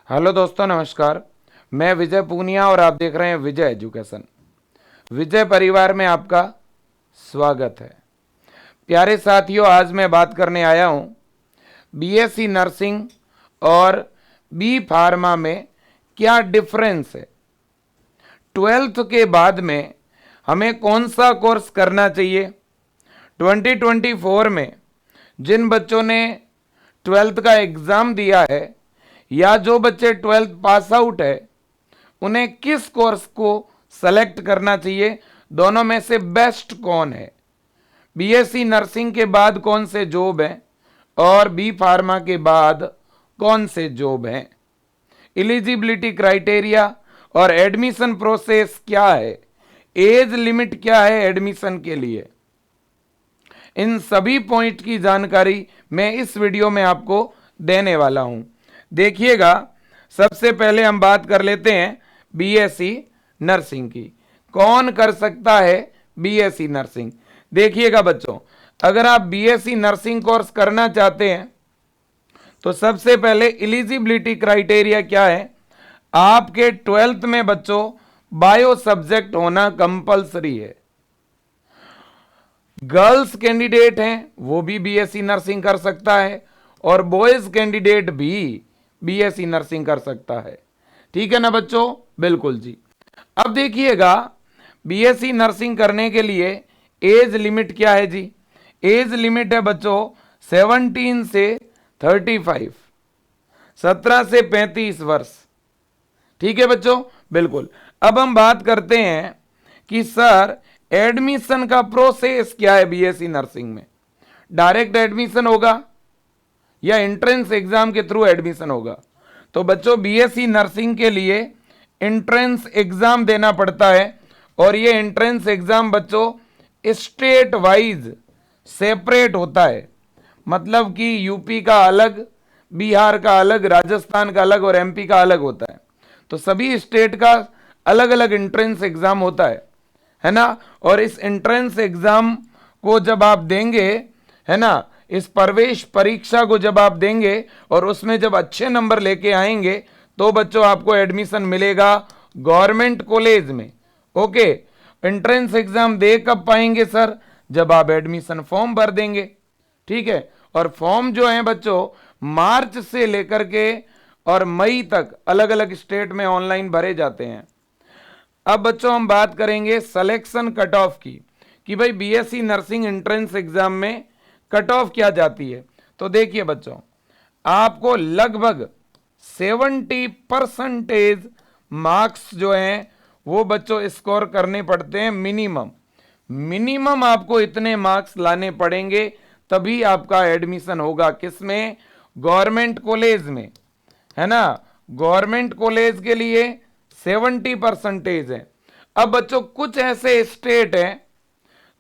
Hello दोस्तों, नमस्कार। मैं विजय पूनिया और आप देख रहे हैं विजय एजुकेशन। विजय परिवार में आपका स्वागत है। प्यारे साथियों, आज मैं बात करने आया हूं बीएससी नर्सिंग और बी फार्मा में क्या डिफरेंस है। 12th के बाद में हमें कौन सा कोर्स करना चाहिए। 2024 में जिन बच्चों ने 12th का एग्ज़ाम दिया है या जो बच्चे 12th पास आउट है, उन्हें किस कोर्स को सेलेक्ट करना चाहिए, दोनों में से बेस्ट कौन है। बीएससी नर्सिंग के बाद कौन से जॉब हैं और बी फार्मा के बाद कौन से जॉब हैं। एलिजिबिलिटी क्राइटेरिया और एडमिशन प्रोसेस क्या है, एज लिमिट क्या है एडमिशन के लिए, इन सभी पॉइंट की जानकारी मैं इस वीडियो में आपको देने वाला हूं। देखिएगा, सबसे पहले हम बात कर लेते हैं बीएससी नर्सिंग की। कौन कर सकता है बीएससी नर्सिंग। देखिएगा बच्चों, अगर आप बीएससी नर्सिंग कोर्स करना चाहते हैं तो सबसे पहले एलिजिबिलिटी क्राइटेरिया क्या है। आपके 12th में बच्चों बायो सब्जेक्ट होना कंपलसरी है। गर्ल्स कैंडिडेट हैं वो भी बीएससी नर्सिंग कर सकता है और बॉयज कैंडिडेट भी बीएससी नर्सिंग कर सकता है। ठीक है ना बच्चों, बिल्कुल जी। अब देखिएगा, बीएससी नर्सिंग करने के लिए एज लिमिट क्या है जी। एज लिमिट है बच्चों 17 से 35, 17 से 35 वर्ष। ठीक है बच्चों, बिल्कुल। अब हम बात करते हैं कि सर एडमिशन का प्रोसेस क्या है बीएससी नर्सिंग में। डायरेक्ट एडमिशन होगा या एंट्रेंस एग्जाम के थ्रू एडमिशन होगा। तो बच्चों बीएससी नर्सिंग के लिए एंट्रेंस एग्जाम देना पड़ता है और ये एंट्रेंस एग्जाम बच्चों स्टेट वाइज सेपरेट होता है। मतलब कि यूपी का अलग, बिहार का अलग, राजस्थान का अलग और एमपी का अलग होता है। तो सभी स्टेट का अलग अलग एंट्रेंस एग्जाम होता है ना। और इस एंट्रेंस एग्जाम को जब आप देंगे, है ना, इस प्रवेश परीक्षा को जब आप देंगे और उसमें जब अच्छे नंबर लेके आएंगे तो बच्चों आपको एडमिशन मिलेगा गवर्नमेंट कॉलेज में। ओके, एंट्रेंस एग्जाम दे कब पाएंगे सर, जब आप एडमिशन फॉर्म भर देंगे। ठीक है, और फॉर्म जो है बच्चों मार्च से लेकर के और मई तक अलग अलग स्टेट में ऑनलाइन भरे जाते हैं। अब बच्चों हम बात करेंगे सिलेक्शन कट ऑफ की कि भाई बीएससी नर्सिंग एंट्रेंस एग्जाम में कट ऑफ क्या जाती है। तो देखिए बच्चों, आपको लगभग 70% मार्क्स जो हैं वो बच्चों स्कोर करने पड़ते हैं मिनिमम आपको इतने मार्क्स लाने पड़ेंगे तभी आपका एडमिशन होगा। किसमें, गवर्नमेंट कॉलेज में, है ना। गवर्नमेंट कॉलेज के लिए 70% है। अब बच्चों कुछ ऐसे स्टेट हैं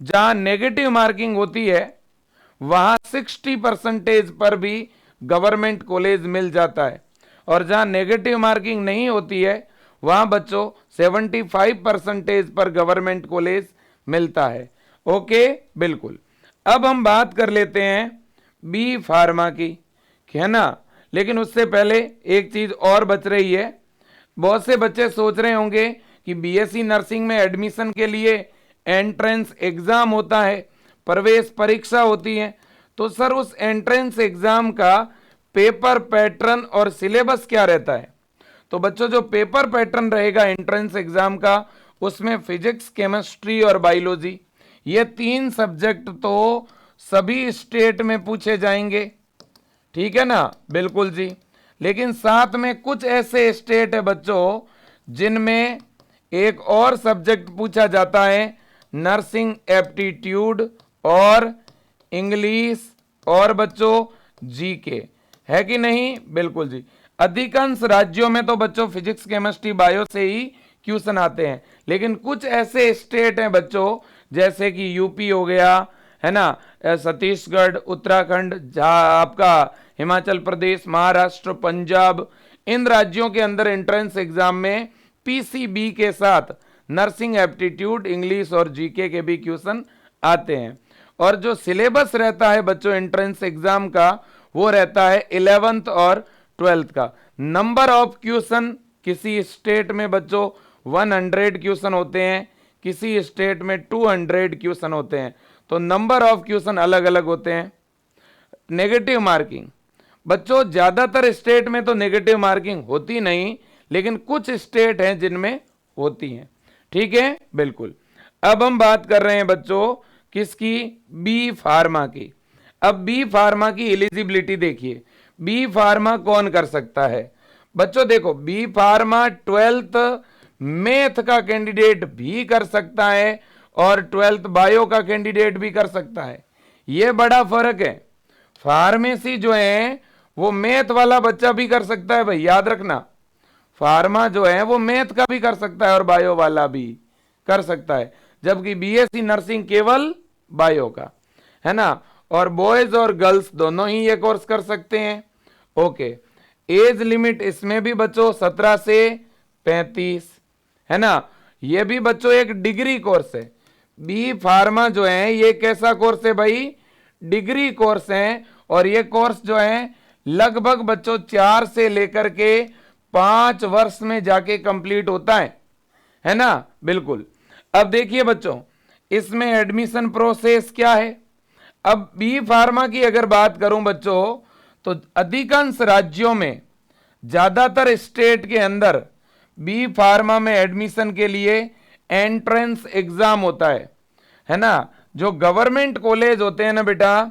जहां नेगेटिव मार्किंग होती है, वहां 60% पर भी गवर्नमेंट कॉलेज मिल जाता है और जहां नेगेटिव मार्किंग नहीं होती है वहां बच्चों 75% पर गवर्नमेंट कॉलेज मिलता है। ओके, बिल्कुल। अब हम बात कर लेते हैं बी फार्मा की, है ना। लेकिन उससे पहले एक चीज और बच रही है। बहुत से बच्चे सोच रहे होंगे कि बीएससी नर्सिंग में एडमिशन के लिए एंट्रेंस एग्जाम होता है, प्रवेश परीक्षा होती है। तो सर उस एंट्रेंस एग्जाम का पेपर पैटर्न और सिलेबस क्या रहता है। तो बच्चों जो पेपर पैटर्न रहेगा एंट्रेंस एग्जाम का, उसमें फिजिक्स, केमिस्ट्री और बायोलॉजी, ये 3 सब्जेक्ट तो सभी स्टेट में पूछे जाएंगे। ठीक है ना, बिल्कुल जी। लेकिन साथ में कुछ ऐसे स्टेट है बच्चों जिनमें एक और सब्जेक्ट पूछा जाता है, नर्सिंग एप्टीट्यूड और इंग्लिश और बच्चों जीके, है कि नहीं, बिल्कुल जी। अधिकांश राज्यों में तो बच्चों फिजिक्स, केमिस्ट्री, बायो से ही क्वेश्चन आते हैं। लेकिन कुछ ऐसे स्टेट हैं बच्चों जैसे कि यूपी हो गया, है ना, छत्तीसगढ़, उत्तराखंड, आपका हिमाचल प्रदेश, महाराष्ट्र, पंजाब, इन राज्यों के अंदर एंट्रेंस एग्जाम में पीसीबी के साथ नर्सिंग एप्टीट्यूड, इंग्लिश और जीके के भी क्वेश्चन आते हैं। और जो सिलेबस रहता है बच्चों एंट्रेंस एग्जाम का, वो रहता है 11th और 12th का। नंबर ऑफ क्वेश्चन किसी स्टेट में बच्चों 100 क्वेश्चन होते हैं, किसी स्टेट में 200 क्वेश्चन होते हैं, तो नंबर ऑफ क्वेश्चन अलग अलग होते हैं। नेगेटिव मार्किंग बच्चों ज्यादातर स्टेट में तो नेगेटिव मार्किंग होती नहीं, लेकिन कुछ स्टेट हैं जिनमें होती हैं। ठीक है, बिल्कुल। अब हम बात कर रहे हैं बच्चों किसकी, बी फार्मा की। अब बी फार्मा की एलिजिबिलिटी देखिए, बी फार्मा कौन कर सकता है बच्चों। देखो बी फार्मा 12th मैथ का कैंडिडेट भी कर सकता है और 12th बायो का कैंडिडेट भी कर सकता है। यह बड़ा फर्क है। फार्मेसी जो है वो मैथ वाला बच्चा भी कर सकता है भाई, याद रखना। फार्मा जो है वो मैथ का भी कर सकता है और बायो वाला भी कर सकता है, जबकि बीएससी नर्सिंग केवल बायो का है ना। और बॉयज और गर्ल्स दोनों ही ये कोर्स कर सकते हैं। ओके, एज लिमिट इसमें भी बच्चों 17 से 35 है ना। ये भी बच्चों एक डिग्री कोर्स है। बी फार्मा जो है ये कैसा कोर्स है भाई, डिग्री कोर्स है। और ये कोर्स जो है लगभग बच्चों 4 से लेकर के 5 वर्ष में जाके कंप्लीट होता है ना, बिल्कुल। अब देखिए बच्चों इसमें एडमिशन प्रोसेस क्या है। अब बी फार्मा की अगर बात करूं बच्चों, तो अधिकांश राज्यों में, ज्यादातर स्टेट के अंदर बी फार्मा में एडमिशन के लिए एंट्रेंस एग्जाम होता है ना। जो गवर्नमेंट कॉलेज होते हैं ना बेटा,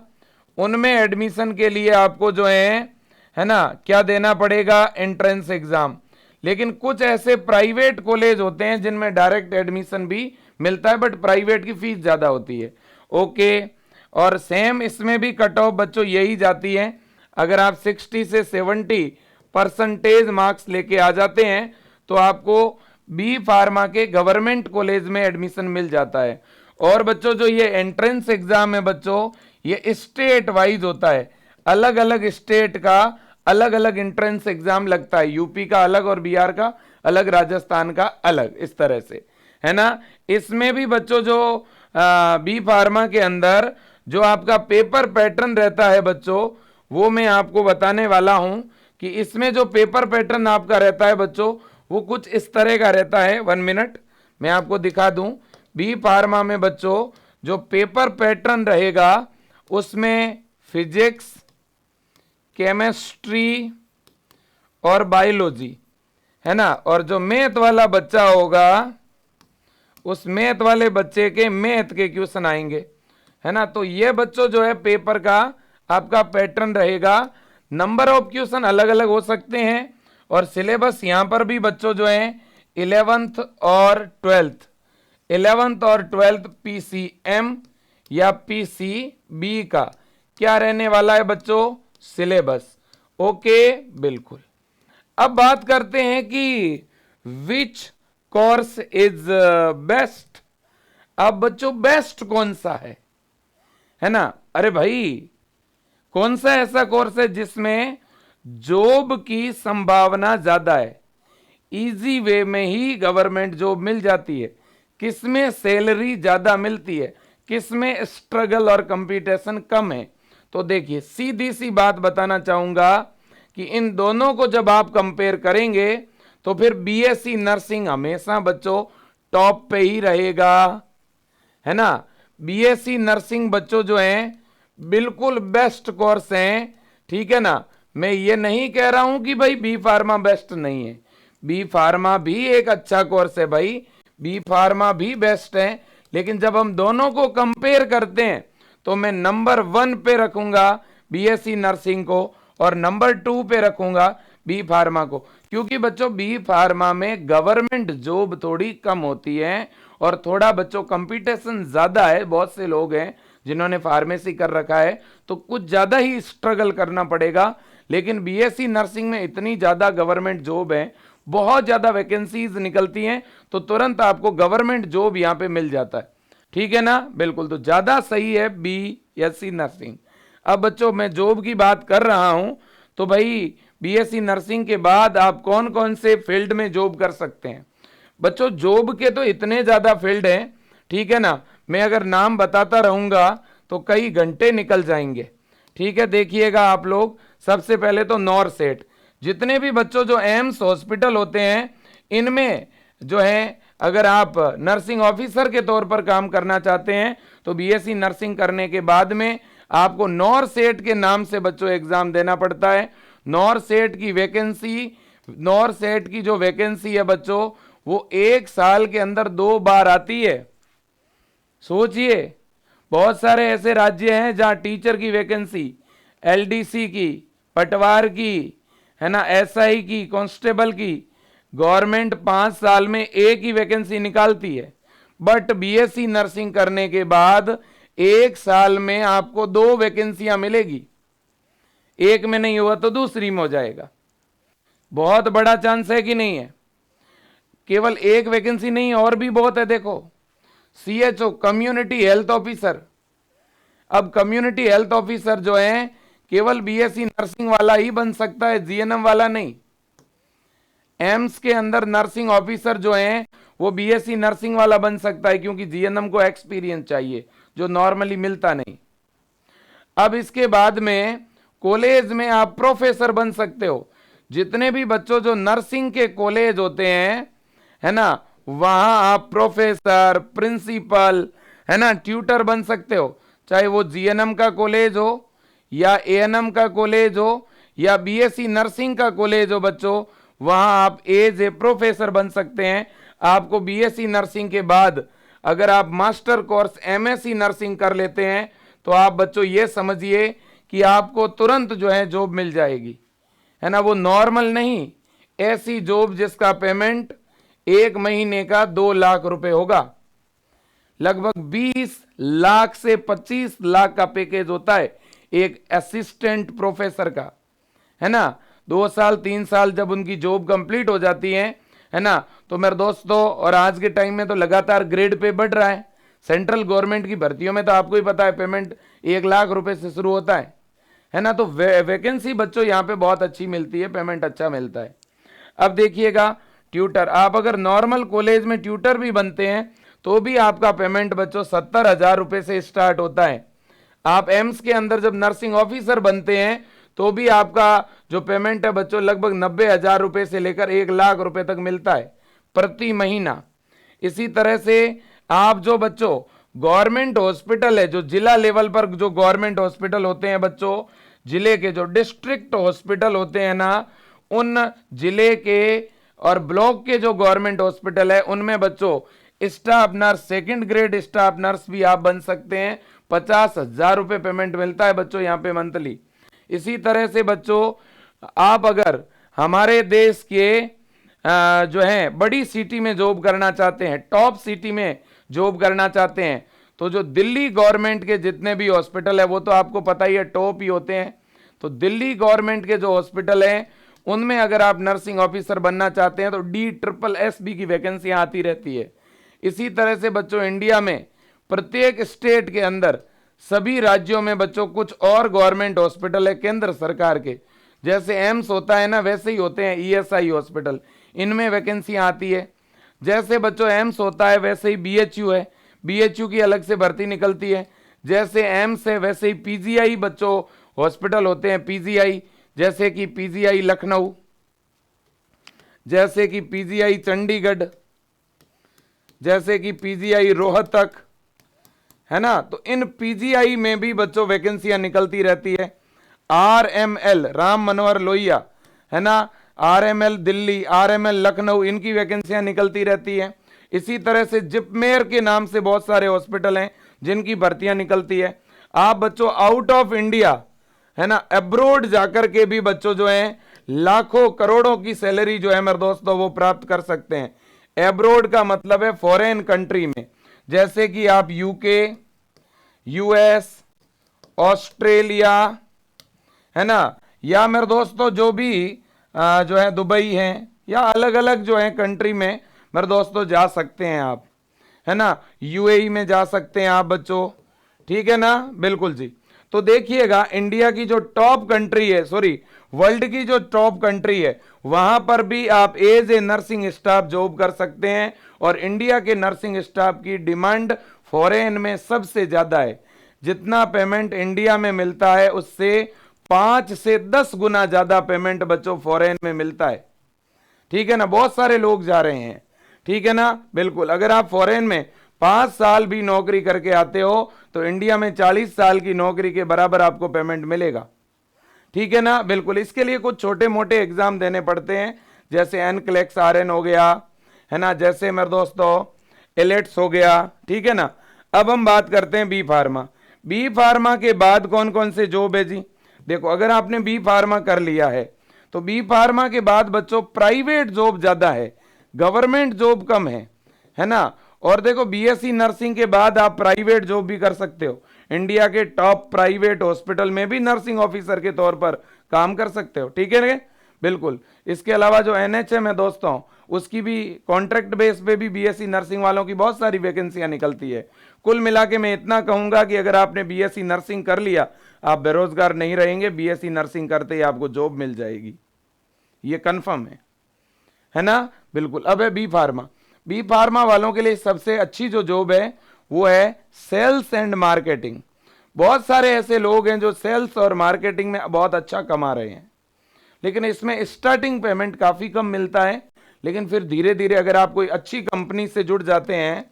उनमें एडमिशन के लिए आपको जो है ना क्या देना पड़ेगा, एंट्रेंस एग्जाम। लेकिन कुछ ऐसे प्राइवेट कॉलेज होते हैं जिनमें डायरेक्ट एडमिशन भी मिलता है, बट प्राइवेट की फीस ज्यादा होती है। ओके, और सेम इसमें भी कट ऑफ बच्चों यही जाती है। अगर आप 60 से 70% मार्क्स लेके आ जाते हैं तो आपको बी फार्मा के गवर्नमेंट कॉलेज में एडमिशन मिल जाता है। और बच्चों जो ये एंट्रेंस एग्जाम है बच्चों, ये स्टेट वाइज होता है। अलग अलग स्टेट का अलग अलग एंट्रेंस एग्जाम लगता है, यूपी का अलग और बिहार का अलग, राजस्थान का अलग, इस तरह से है ना। इसमें भी बच्चों जो बी फार्मा के अंदर जो आपका पेपर पैटर्न रहता है बच्चों, वो मैं आपको बताने वाला हूं कि इसमें जो पेपर पैटर्न आपका रहता है बच्चों, वो कुछ इस तरह का रहता है। 1 मिनट मैं आपको दिखा दूं। बी फार्मा में बच्चों जो पेपर पैटर्न रहेगा उसमें फिजिक्स, केमिस्ट्री और बायोलॉजी है ना। और जो मैथ वाला बच्चा होगा उस मैथ वाले बच्चे के मैथ के क्वेश्चन आएंगे है ना। तो ये बच्चों जो है पेपर का आपका पैटर्न रहेगा। नंबर ऑफ क्वेश्चन अलग अलग हो सकते हैं और सिलेबस यहां पर भी बच्चों जो है 11th और 12th पीसीएम या पीसीबी का क्या रहने वाला है बच्चों, सिलेबस। ओके, बिल्कुल। अब बात करते हैं कि विच कोर्स इज बेस्ट। अब बच्चों बेस्ट कौन सा है ना। अरे भाई कौन सा ऐसा कोर्स है जिसमें जॉब की संभावना ज्यादा है, इजी वे में ही गवर्नमेंट जॉब मिल जाती है, किसमें सैलरी ज्यादा मिलती है, किसमें स्ट्रगल और कंपटीशन कम है। तो देखिए सीधी सी बात बताना चाहूंगा कि इन दोनों को जब आप कंपेयर करेंगे तो फिर बीएससी नर्सिंग हमेशा बच्चों टॉप पे ही रहेगा है ना। बीएससी नर्सिंग बच्चों जो हैं बिल्कुल बेस्ट कोर्स हैं, ठीक है ना। मैं ये नहीं कह रहा हूं कि भाई बी फार्मा बेस्ट नहीं है, बी फार्मा भी एक अच्छा कोर्स है भाई, बी फार्मा भी बेस्ट है। लेकिन जब हम दोनों को कंपेयर करते हैं तो मैं नंबर 1 पे रखूंगा बीएससी नर्सिंग को और नंबर 2 पे रखूंगा बी फार्मा को। क्योंकि बच्चों बी फार्मा में गवर्नमेंट जॉब थोड़ी कम होती है और थोड़ा बच्चों कंपटीशन ज्यादा है। बहुत से लोग हैं जिन्होंने फार्मेसी कर रखा है तो कुछ ज्यादा ही स्ट्रगल करना पड़ेगा। लेकिन बीएससी नर्सिंग में इतनी ज्यादा गवर्नमेंट जॉब है, बहुत ज्यादा वैकेंसीज निकलती हैं, तो तुरंत आपको गवर्नमेंट जॉब यहां पे मिल जाता है, ठीक है ना, बिल्कुल। तो ज्यादा सही है बीएससी नर्सिंग। अब बच्चों मैं जॉब की बात कर रहा हूं तो भाई बीएससी नर्सिंग के बाद आप कौन कौन से फील्ड में जॉब कर सकते हैं। बच्चों जॉब के तो इतने ज्यादा फील्ड हैं, ठीक है ना। मैं अगर नाम बताता रहूंगा तो कई घंटे निकल जाएंगे, ठीक है। देखिएगा आप लोग, सबसे पहले तो नॉरसेट, जितने भी बच्चों जो एम्स हॉस्पिटल होते हैं, इनमें जो है अगर आप नर्सिंग ऑफिसर के तौर पर काम करना चाहते हैं तो बीएससी नर्सिंग करने के बाद में आपको नॉरसेट के नाम से बच्चों एग्जाम देना पड़ता है। नॉरसेट की वैकेंसी, नॉरसेट की जो वैकेंसी है बच्चों, वो 1 साल के अंदर 2 बार आती है। सोचिए, बहुत सारे ऐसे राज्य हैं जहां टीचर की वैकेंसी, एलडीसी की, पटवार की, है ना, एसआई की, कांस्टेबल की, गवर्नमेंट 5 साल में एक ही वैकेंसी निकालती है। बट बीएससी नर्सिंग करने के बाद 1 साल में आपको 2 वैकेंसियां मिलेगी। एक में नहीं हुआ तो दूसरी में हो जाएगा। बहुत बड़ा चांस है कि नहीं है? केवल एक वैकेंसी नहीं, और भी बहुत है। देखो, सीएचओ, कम्युनिटी हेल्थ ऑफिसर। अब कम्युनिटी हेल्थ ऑफिसर जो है केवल बीएससी नर्सिंग वाला ही बन सकता है, जीएनएम वाला नहीं। एम्स के अंदर नर्सिंग ऑफिसर जो है वो बीएससी नर्सिंग वाला बन सकता है, क्योंकि जीएनएम को एक्सपीरियंस चाहिए जो नॉर्मली मिलता नहीं। अब इसके बाद में कॉलेज में आप प्रोफेसर बन सकते हो। जितने भी बच्चों जो नर्सिंग के कॉलेज होते हैं, है ना, वहां आप प्रोफेसर, प्रिंसिपल, है ना, ट्यूटर बन सकते हो। चाहे वो जीएनएम का कॉलेज हो या एएनएम का कॉलेज हो या बीएससी नर्सिंग का कॉलेज हो बच्चों, वहां आप एज ए प्रोफेसर बन सकते हैं। आपको बीएससी नर्सिंग के बाद अगर आप मास्टर कोर्स एमएससी नर्सिंग कर लेते हैं तो आप बच्चों ये समझिए कि आपको तुरंत जो है जॉब मिल जाएगी, है ना। वो नॉर्मल नहीं, ऐसी जॉब जिसका पेमेंट 1 महीने का 2 लाख रुपए होगा। लगभग 20 लाख से 25 लाख का पैकेज होता है एक असिस्टेंट प्रोफेसर का, है ना। 2 साल 3 साल जब उनकी जॉब कंप्लीट हो जाती है ना, तो मेरे दोस्तों, और आज के टाइम में तो लगातार ग्रेड पे बढ़ रहा है। सेंट्रल गवर्नमेंट की भर्तियों में तो आपको ही पता है पेमेंट 1 लाख रुपए से शुरू होता है ना। तो वैकेंसी बच्चों यहाँ पे बहुत अच्छी मिलती है, पेमेंट अच्छा मिलता है। अब देखिएगा, ट्यूटर, आप अगर नॉर्मल कॉलेज में ट्यूटर भी बनते हैं तो भी आपका पेमेंट बच्चों 70,000 रुपए से स्टार्ट होता है। आप एम्स के अंदर जब नर्सिंग ऑफिसर बनते हैं तो भी आपका जो पेमेंट है बच्चों लगभग 90,000 रुपए से लेकर 1 लाख रुपए तक मिलता है प्रति महीना। इसी तरह से आप जो बच्चों गवर्नमेंट हॉस्पिटल है, जो जिला लेवल पर जो गवर्नमेंट हॉस्पिटल होते हैं बच्चों, जिले के जो डिस्ट्रिक्ट हॉस्पिटल होते हैं ना, उन जिले के और ब्लॉक के जो गवर्नमेंट हॉस्पिटल है उनमें बच्चों staff nurse, 2nd grade staff nurse भी आप बन सकते हैं। 50,000 रुपए पेमेंट मिलता है बच्चों यहाँ पे मंथली। इसी तरह से बच्चों आप अगर हमारे देश के जो है बड़ी सिटी में जॉब करना चाहते हैं, टॉप सिटी में जॉब करना चाहते हैं, तो जो दिल्ली गवर्नमेंट के जितने भी हॉस्पिटल है वो तो आपको पता ही है टॉप ही होते हैं। तो दिल्ली गवर्नमेंट के जो हॉस्पिटल हैं उनमें अगर आप नर्सिंग ऑफिसर बनना चाहते हैं तो DSSB की वैकेंसियां आती रहती है। इसी तरह से बच्चों इंडिया में प्रत्येक स्टेट के अंदर सभी राज्यों में बच्चों कुछ और गवर्नमेंट हॉस्पिटल है केंद्र सरकार के, जैसे एम्स होता है ना वैसे ही होते हैं ESI हॉस्पिटल, इनमें वैकेंसियां आती है। जैसे बच्चों एम्स होता है वैसे ही BHU है, BHU की अलग से भर्ती निकलती है। जैसे एम्स है वैसे ही PGI बच्चों हॉस्पिटल होते हैं, PGI, जैसे कि PGI लखनऊ, जैसे कि PGI चंडीगढ़, जैसे कि PGI रोहतक, है ना। तो इन PGI में भी बच्चों वैकेंसियां निकलती रहती है। RML राम मनोहर लोहिया, है ना, RML दिल्ली, RML लखनऊ, इनकी वैकेंसियां निकलती रहती है। इसी तरह से जिपमेर के नाम से बहुत सारे हॉस्पिटल हैं जिनकी भर्तियां निकलती है। आप बच्चों आउट ऑफ इंडिया, है ना, अब्रोड जाकर के भी बच्चों जो हैं लाखों करोड़ों की सैलरी जो है मेरे दोस्तों वो प्राप्त कर सकते हैं। एब्रोड का मतलब है फॉरेन कंट्री में, जैसे कि आप UK, US, ऑस्ट्रेलिया, है ना, या मेरे दोस्तों जो भी जो है दुबई है, या अलग अलग जो है कंट्री में मेरे दोस्तों जा सकते हैं आप, है ना। UAE में जा सकते हैं आप बच्चों, ठीक है ना, बिल्कुल जी। तो देखिएगा इंडिया की जो टॉप कंट्री है, सॉरी वर्ल्ड की जो टॉप कंट्री है, वहां पर भी आप as a nursing staff job कर सकते हैं। और इंडिया के नर्सिंग स्टाफ की डिमांड फॉरेन में सबसे ज्यादा है। जितना पेमेंट इंडिया में मिलता है उससे 5 से 10 गुना ज्यादा पेमेंट बच्चों फॉरेन में मिलता है। ठीक है ना, बहुत सारे लोग जा रहे हैं। ठीक है ना, बिल्कुल। अगर आप फॉरेन में 5 साल भी नौकरी करके आते हो तो इंडिया में 40 साल की नौकरी के बराबर आपको पेमेंट मिलेगा। ठीक है ना, बिल्कुल। इसके लिए कुछ छोटे मोटे एग्जाम देने पड़ते हैं, जैसे एनक्लेक्स आरएन हो गया, है ना, जैसे मेरे दोस्तों एलेट्स हो गया। ठीक है ना। अब हम बात करते हैं बी फार्मा। बी फार्मा के बाद कौन कौन से जॉब है जी? देखो, अगर आपने बी फार्मा कर लिया है तो बी फार्मा के बाद बच्चों प्राइवेट जॉब ज्यादा है, गवर्नमेंट जॉब कम है ना। और देखो, बीएससी नर्सिंग के बाद आप प्राइवेट जॉब भी कर सकते हो। इंडिया के टॉप प्राइवेट हॉस्पिटल में भी नर्सिंग ऑफिसर के तौर पर काम कर सकते हो। ठीक है ना, बिल्कुल। इसके अलावा जो एनएचएम है दोस्तों, उसकी भी कॉन्ट्रैक्ट बेस पे भी बीएससी नर्सिंग वालों की बहुत सारी वैकेंसियां निकलती है। कुल मिला के मैं इतना कहूंगा कि अगर आपने बीएससी नर्सिंग कर लिया, आप बेरोजगार नहीं रहेंगे। बीएससी नर्सिंग करते ही आपको जॉब मिल जाएगी, ये कंफर्म है ना, बिल्कुल। अब है बी फार्मा। बी फार्मा वालों के लिए सबसे अच्छी जो जॉब है वो है सेल्स एंड मार्केटिंग। बहुत सारे ऐसे लोग हैं जो सेल्स और मार्केटिंग में बहुत अच्छा कमा रहे हैं, लेकिन इसमें स्टार्टिंग पेमेंट काफी कम मिलता है। लेकिन फिर धीरे धीरे अगर आप कोई अच्छी कंपनी से जुड़ जाते हैं,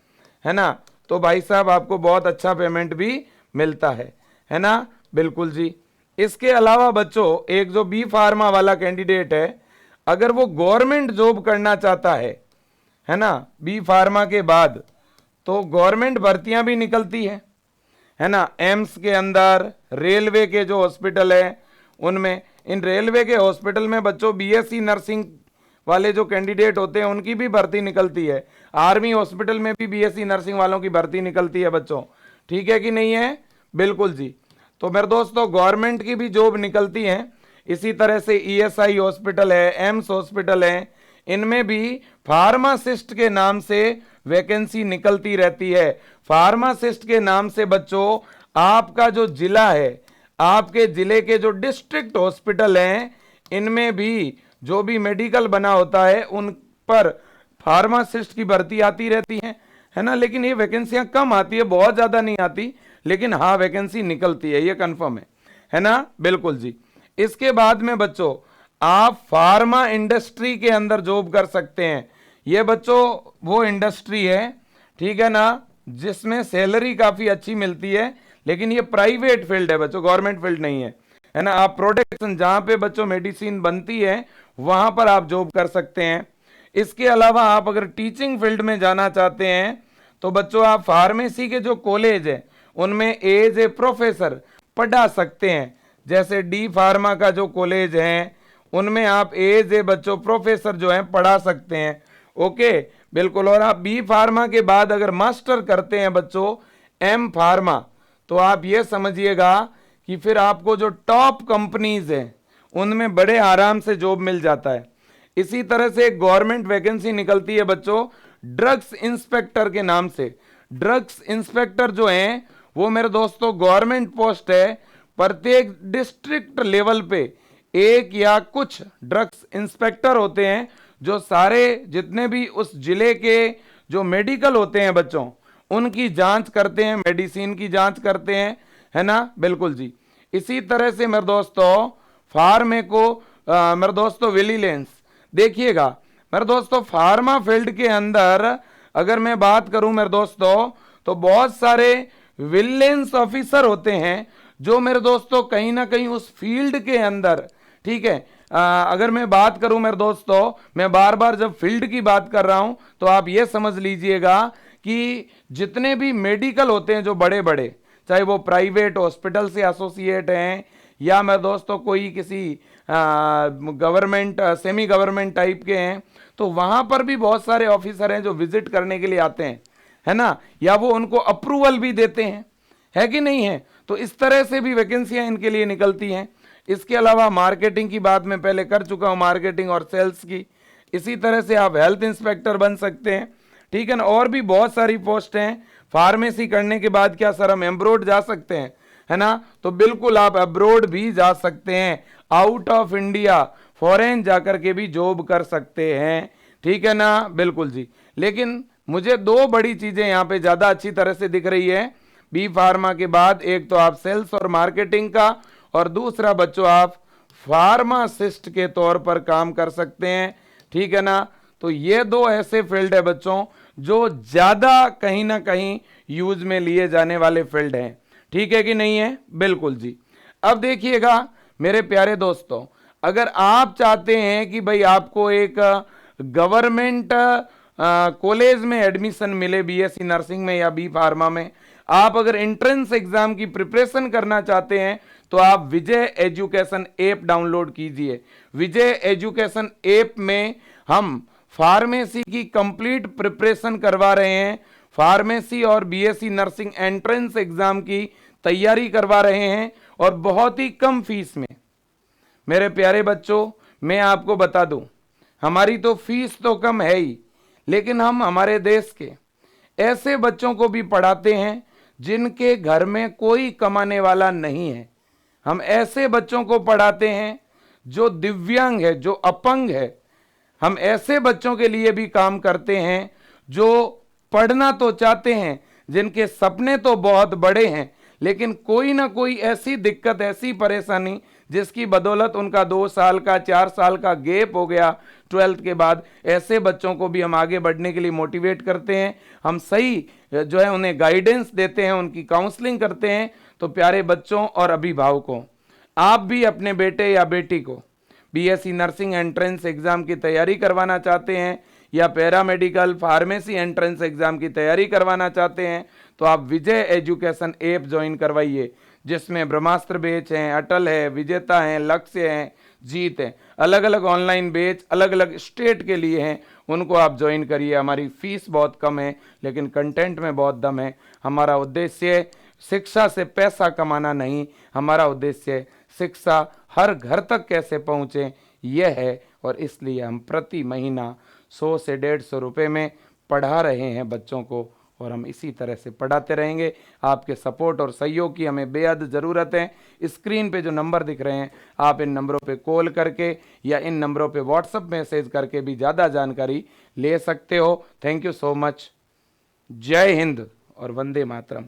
है ना, तो भाई साहब आपको बहुत अच्छा पेमेंट भी मिलता है ना, बिल्कुल जी। इसके अलावा बच्चों, एक जो बी फार्मा वाला कैंडिडेट है, अगर वो गवर्नमेंट जॉब करना चाहता है ना, बी फार्मा के बाद, तो गवर्नमेंट भर्तियां भी निकलती है ना। एम्स के अंदर, रेलवे के जो हॉस्पिटल है उनमें, इन रेलवे के हॉस्पिटल में बच्चों बीएससी नर्सिंग वाले जो कैंडिडेट होते हैं उनकी भी भर्ती निकलती है। आर्मी हॉस्पिटल में भी बीएससी नर्सिंग वालों की भर्ती निकलती है बच्चों। ठीक है कि नहीं है, बिल्कुल जी। तो मेरे दोस्तों, गवर्नमेंट की भी जॉब निकलती है। इसी तरह से ईएसआई हॉस्पिटल है, एम्स हॉस्पिटल है, इनमें भी फार्मासिस्ट के नाम से वैकेंसी निकलती रहती है। फार्मासिस्ट के नाम से बच्चों, आपका जो जिला है, आपके जिले के जो डिस्ट्रिक्ट हॉस्पिटल हैं, इनमें भी जो भी मेडिकल बना होता है उन पर फार्मासिस्ट की भर्ती आती रहती है ना। लेकिन ये वैकेंसियां कम आती है, बहुत ज्यादा नहीं आती, लेकिन हाँ वैकेंसी निकलती है, ये कंफर्म है ना, बिल्कुल जी। इसके बाद में बच्चों, आप फार्मा इंडस्ट्री के अंदर जॉब कर सकते हैं। ये बच्चों वो इंडस्ट्री है, ठीक है ना, जिसमें सैलरी काफी अच्छी मिलती है, लेकिन ये प्राइवेट फील्ड है बच्चों, गवर्नमेंट फील्ड नहीं है ना। आप प्रोडक्शन, जहां पे बच्चों मेडिसिन बनती है, वहां पर आप जॉब कर सकते हैं। इसके अलावा आप अगर टीचिंग फील्ड में जाना चाहते हैं तो बच्चों आप फार्मेसी के जो कॉलेज है उनमें एज ए प्रोफेसर पढ़ा सकते हैं। जैसे डी फार्मा का जो कॉलेज है उनमें आप एज ए बच्चों प्रोफेसर जो है पढ़ा सकते हैं। ओके, बिल्कुल। और आप बी फार्मा के बाद अगर मास्टर करते हैं बच्चों एम फार्मा, तो आप ये समझिएगा कि फिर आपको जो टॉप कंपनीज है उनमें बड़े आराम से जॉब मिल जाता है। इसी तरह से एक गवर्नमेंट वैकेंसी निकलती है बच्चों ड्रग्स इंस्पेक्टर के नाम से। ड्रग्स इंस्पेक्टर जो हैं वो मेरे दोस्तों गवर्नमेंट पोस्ट है। प्रत्येक डिस्ट्रिक्ट लेवल पे एक या कुछ ड्रग्स इंस्पेक्टर होते हैं जो सारे जितने भी उस जिले के जो मेडिकल होते हैं बच्चों उनकी जांच करते हैं, मेडिसिन की जांच करते हैं, है ना, बिल्कुल जी। इसी तरह से मेरे दोस्तों मेरे दोस्तों विजिलेंस, देखिएगा मेरे दोस्तों, फार्मा फील्ड के अंदर अगर मैं बात करूं मेरे दोस्तों, तो बहुत सारे विजिलेंस ऑफिसर होते हैं जो मेरे दोस्तों कहीं ना कहीं उस फील्ड के अंदर, ठीक है, अगर मैं बात करूं मेरे दोस्तों, मैं बार बार जब फील्ड की बात कर रहा हूं तो आप ये समझ लीजिएगा कि जितने भी मेडिकल होते हैं जो बड़े बड़े, चाहे वो प्राइवेट हॉस्पिटल से एसोसिएट हैं या मेरे दोस्तों कोई किसी गवर्नमेंट सेमी गवर्नमेंट टाइप के हैं, तो वहां पर भी बहुत सारे ऑफिसर हैं जो विजिट करने के लिए आते हैं, है ना, या वो उनको अप्रूवल भी देते हैं, है कि नहीं है। तो इस तरह से भी वैकेंसियां इनके लिए निकलती हैं। इसके अलावा मार्केटिंग की बात मैं पहले कर चुका हूं, मार्केटिंग और सेल्स की। इसी तरह से आप हेल्थ इंस्पेक्टर बन सकते हैं, ठीक है ना। और भी बहुत सारी पोस्ट हैं। फार्मेसी करने के बाद क्या सर हम एब्रोड जा सकते हैं, है ना, तो बिल्कुल आप अब्रोड भी जा सकते हैं, आउट ऑफ इंडिया फॉरेन जाकर के भी जॉब कर सकते हैं, ठीक है ना, बिल्कुल जी। लेकिन मुझे दो बड़ी चीजें यहाँ पे ज्यादा अच्छी तरह से दिख रही है बी फार्मा के बाद। एक तो आप सेल्स और मार्केटिंग का, और दूसरा बच्चों आप फार्मासिस्ट के तौर पर काम कर सकते हैं, ठीक है ना। तो ये दो ऐसे फील्ड है बच्चों जो ज्यादा कहीं ना कहीं यूज में लिए जाने वाले फील्ड हैं, ठीक है कि नहीं है? बिल्कुल जी। अब देखिएगा मेरे प्यारे दोस्तों, अगर आप चाहते हैं कि भाई आपको एक गवर्नमेंट कॉलेज में एडमिशन मिले बीएससी नर्सिंग में या बी फार्मा में, आप अगर एंट्रेंस एग्जाम की प्रिपरेशन करना चाहते हैं तो आप विजय एजुकेशन ऐप डाउनलोड कीजिए। विजय एजुकेशन ऐप में हम फार्मेसी की कंप्लीट प्रिपरेशन करवा रहे हैं, फार्मेसी और बीएससी नर्सिंग एंट्रेंस एग्जाम की तैयारी करवा रहे हैं और बहुत ही कम फीस में। मेरे प्यारे बच्चों, मैं आपको बता दूं, हमारी तो फीस तो कम है ही, लेकिन हम हमारे देश के ऐसे बच्चों को भी पढ़ाते हैं जिनके घर में कोई कमाने वाला नहीं है। हम ऐसे बच्चों को पढ़ाते हैं जो दिव्यांग है, जो अपंग है। हम ऐसे बच्चों के लिए भी काम करते हैं जो पढ़ना तो चाहते हैं, जिनके सपने तो बहुत बड़े हैं, लेकिन कोई ना कोई ऐसी दिक्कत, ऐसी परेशानी जिसकी बदौलत उनका 2 साल का 4 साल का गैप हो गया 12th के बाद। ऐसे बच्चों को भी हम आगे बढ़ने के लिए मोटिवेट करते हैं, हम सही जो है उन्हें गाइडेंस देते हैं, उनकी काउंसलिंग करते हैं। तो प्यारे बच्चों और अभिभावकों, आप भी अपने बेटे या बेटी को बीएससी नर्सिंग एंट्रेंस एग्जाम की तैयारी करवाना चाहते हैं या पैरामेडिकल फार्मेसी एंट्रेंस एग्जाम की तैयारी करवाना चाहते हैं तो आप विजय एजुकेशन ऐप ज्वाइन करवाइए, जिसमें ब्रह्मास्त्र बैच हैं, अटल है, विजेता हैं, लक्ष्य हैं, जीत है। अलग अलग ऑनलाइन बैच अलग अलग स्टेट के लिए हैं, उनको आप ज्वाइन करिए। हमारी फीस बहुत कम है लेकिन कंटेंट में बहुत दम है। हमारा उद्देश्य शिक्षा से पैसा कमाना नहीं, हमारा उद्देश्य शिक्षा हर घर तक कैसे पहुँचे यह है। और इसलिए हम प्रति महीना 100 से 150 रुपये में पढ़ा रहे हैं बच्चों को और हम इसी तरह से पढ़ाते रहेंगे। आपके सपोर्ट और सहयोग की हमें बेहद ज़रूरत है। स्क्रीन पे जो नंबर दिख रहे हैं आप इन नंबरों पे कॉल करके या इन नंबरों पे व्हाट्सएप मैसेज करके भी ज़्यादा जानकारी ले सकते हो। Thank you so much. जय हिंद और वंदे मातरम।